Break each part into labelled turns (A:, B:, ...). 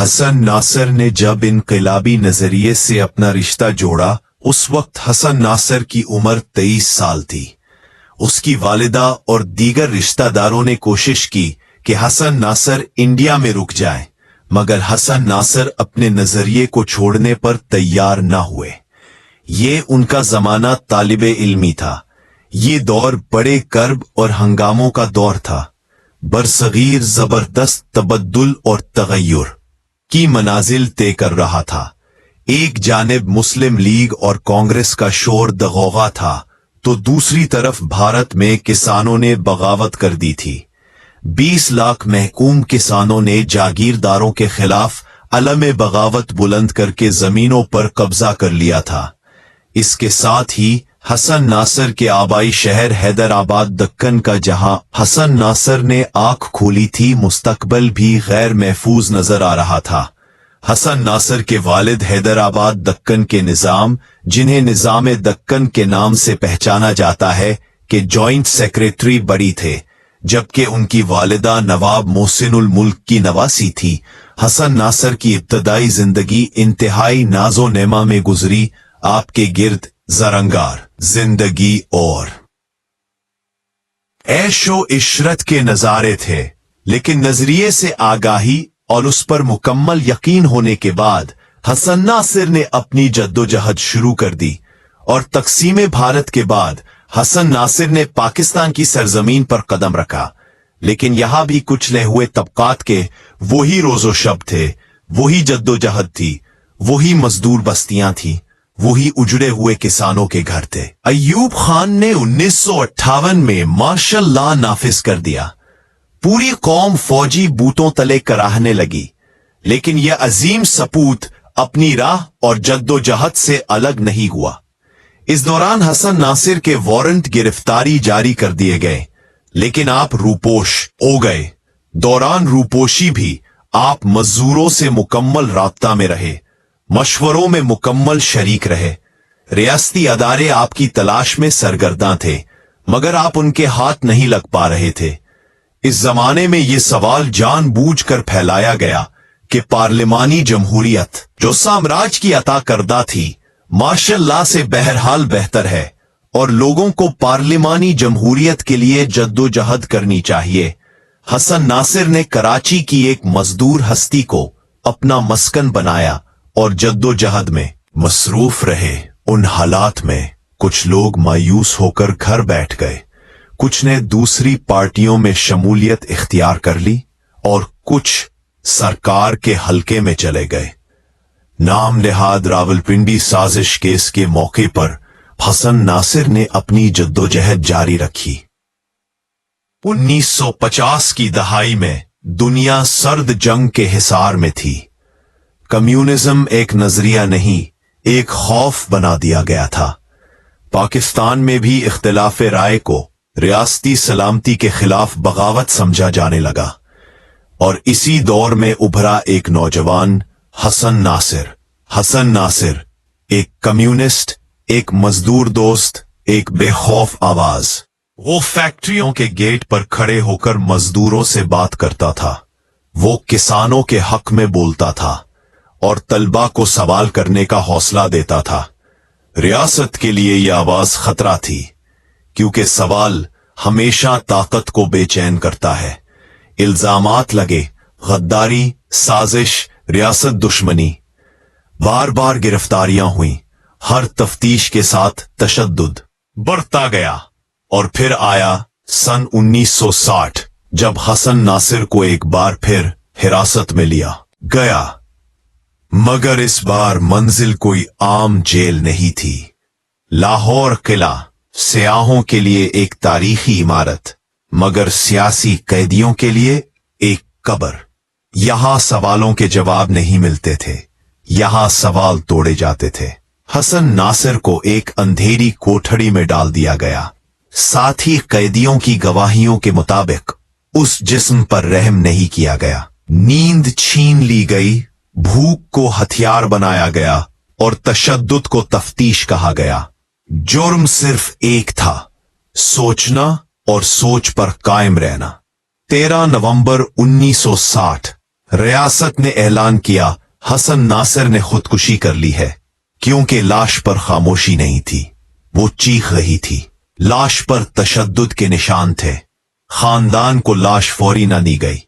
A: हसन नासर ने जब इनकलाबी नजरिए से अपना रिश्ता जोड़ा, उस वक्त हसन नासर की उम्र 23 साल थी। उसकी वालिदा और दीगर रिश्तेदारों ने कोशिश की कि हसन नासर इंडिया में रुक जाए, मगर हसन नासर अपने नजरिए को छोड़ने पर तैयार न हुए। ये उनका जमाना तालिबे इल्मी था। ये दौर बड़े कर्ब और हंगामों का दौर था। बरसगीर जबरदस्त तबद्दुल और तगय्युर की मनाजिल तय कर रहा था। एक जानिब मुस्लिम लीग और कांग्रेस का शोर दगोगा था, तो दूसरी तरफ भारत में किसानों ने बगावत कर दी थी। 20 लाख महकूम किसानों ने जागीरदारों के खिलाफ अलम बगावत बुलंद करके जमीनों पर कब्जा कर लिया था। इसके साथ ही हसन नासर के आबाई शहर हैदराबाद दक्कन का, जहां हसन नासर ने आंख खोली थी, मुस्तकबल भी गैर महफूज नजर आ रहा था। हसन नासर के वालिद हैदराबाद दक्कन के निजाम, जिन्हें निजाम दक्कन के नाम से पहचाना जाता है, के जॉइंट सेक्रेटरी बड़ी थे, जबकि उनकी वालिदा नवाब मोहसिनुल मुल्क की नवासी थी। हसन नासर की इब्तदाई जिंदगी इंतहाई नाजो नेमा में गुजरी। आपके गिर्द जरंगार जिंदगी और ऐशो इशरत के नजारे थे, लेकिन नजरिए से आगाही और उस पर मुकम्मल यकीन होने के बाद हसन नासिर ने अपनी जद्दोजहद शुरू कर दी। और तकसीम भारत के बाद हसन नासिर ने पाकिस्तान की सरजमीन पर कदम रखा, लेकिन यहां भी कुचले हुए तबकात के वही रोजो शब थे, वही जद्दोजहद थी, वही मजदूर बस्तियां थी, वही उजड़े हुए किसानों के घर थे। अय्यूब खान ने 1958 में मार्शल लॉ नाफिज कर दिया। पूरी कौम फौजी बूतों तले कराहने लगी, लेकिन यह अजीम सपूत अपनी राह और जद्दोजहद से अलग नहीं हुआ। इस दौरान हसन नासिर के वारंट गिरफ्तारी जारी कर दिए गए, लेकिन आप रूपोश हो गए। दौरान रूपोशी भी आप मजदूरों से मुकम्मल राब्ता में रहे, मशवरों में मुकम्मल शरीक रहे। रियासती अदारे आपकी तलाश में सरगर्दां थे, मगर आप उनके हाथ नहीं लग पा रहे थे। इस जमाने में यह सवाल जानबूझकर फैलाया गया कि पार्लिमानी जमहूरियत, जो साम्राज्य की अता करदा थी, मार्शल लॉ से बहरहाल बेहतर है और लोगों को पार्लिमानी जमहूरियत के लिए जद्दोजहद करनी चाहिए। हसन नासिर ने कराची की एक मजदूर हस्ती को अपना मस्कन बनाया और जद्दोजहद में मसरूफ रहे। उन हालात में कुछ लोग मायूस होकर घर बैठ गए, कुछ ने दूसरी पार्टियों में शमूलियत इख्तियार कर ली और कुछ सरकार के हलके में चले गए। नाम नेहाद रावलपिंडी साजिश केस के मौके पर हसन नासिर ने अपनी जद्दोजहद जारी रखी। 1950 की दहाई में दुनिया सर्द जंग के हिसार में थी। कम्युनिज्म एक नजरिया नहीं, एक खौफ बना दिया गया था। पाकिस्तान में भी इख्तिलाफ राय को रियासती सलामती के खिलाफ बगावत समझा जाने लगा, और इसी दौर में उभरा एक नौजवान हसन नासिर। हसन नासिर एक कम्युनिस्ट, एक मजदूर दोस्त, एक बेखौफ आवाज। वो फैक्ट्रियों के गेट पर खड़े होकर मजदूरों से बात करता था, वो किसानों के हक में बोलता था और तलबा को सवाल करने का हौसला देता था। रियासत के लिए यह आवाज खतरा थी, क्योंकि सवाल हमेशा ताकत को बेचैन करता है। इल्जामात लगे, गद्दारी, साजिश, रियासत दुश्मनी। बार बार गिरफ्तारियां हुई, हर तफ्तीश के साथ तशद्दुद बढ़ता गया। और फिर आया सन 1960, जब हसन नासिर को एक बार फिर हिरासत में लिया गया, मगर इस बार मंजिल कोई आम जेल नहीं थी। लाहौर किला सियाहों के लिए एक तारीखी इमारत, मगर सियासी कैदियों के लिए एक कब्र। यहां सवालों के जवाब नहीं मिलते थे, यहां सवाल तोड़े जाते थे। हसन नासिर को एक अंधेरी कोठड़ी में डाल दिया गया। साथ ही कैदियों की गवाहियों के मुताबिक उस जिस्म पर रहम नहीं किया गया। नींद छीन ली गई, भूख को हथियार बनाया गया और तशद्दुद को तफ्तीश कहा गया। जुर्म सिर्फ एक था, सोचना और सोच पर कायम रहना। 13 नवंबर 1960 ریاست نے اعلان کیا حسن ناصر نے خودکشی کر لی ہے، کیونکہ لاش پر خاموشی نہیں تھی، وہ چیخ رہی تھی۔ لاش پر تشدد کے نشان تھے۔ خاندان کو لاش فوری نہ دی گئی۔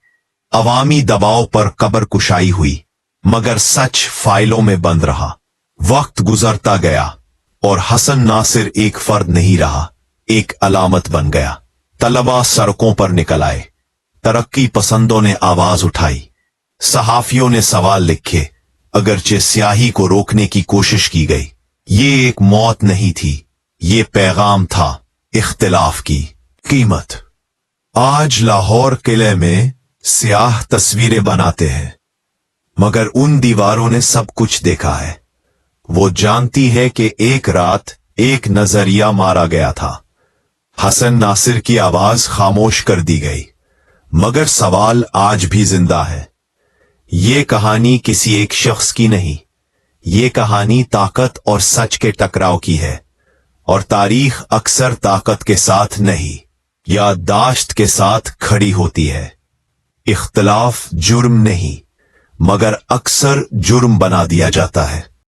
A: عوامی دباؤ پر قبر کشائی ہوئی، مگر سچ فائلوں میں بند رہا۔ وقت گزرتا گیا اور حسن ناصر ایک فرد نہیں رہا، ایک علامت بن گیا۔ طلباء سڑکوں پر نکل آئے، ترقی پسندوں نے آواز اٹھائی، صحافیوں نے سوال لکھے، اگرچہ سیاہی کو روکنے کی کوشش کی گئی۔ یہ ایک موت نہیں تھی، یہ پیغام تھا اختلاف کی قیمت۔ آج لاہور قلعے میں سیاہ تصویریں بناتے ہیں، مگر ان دیواروں نے سب کچھ دیکھا ہے۔ وہ جانتی ہے کہ ایک رات ایک نظریہ مارا گیا تھا۔ حسن ناصر کی آواز خاموش کر دی گئی، مگر سوال آج بھی زندہ ہے۔ یہ کہانی کسی ایک شخص کی نہیں، یہ کہانی طاقت اور سچ کے ٹکراؤ کی ہے، اور تاریخ اکثر طاقت کے ساتھ نہیں، یادداشت کے ساتھ کھڑی ہوتی ہے۔ اختلاف جرم نہیں، مگر اکثر جرم بنا دیا جاتا ہے۔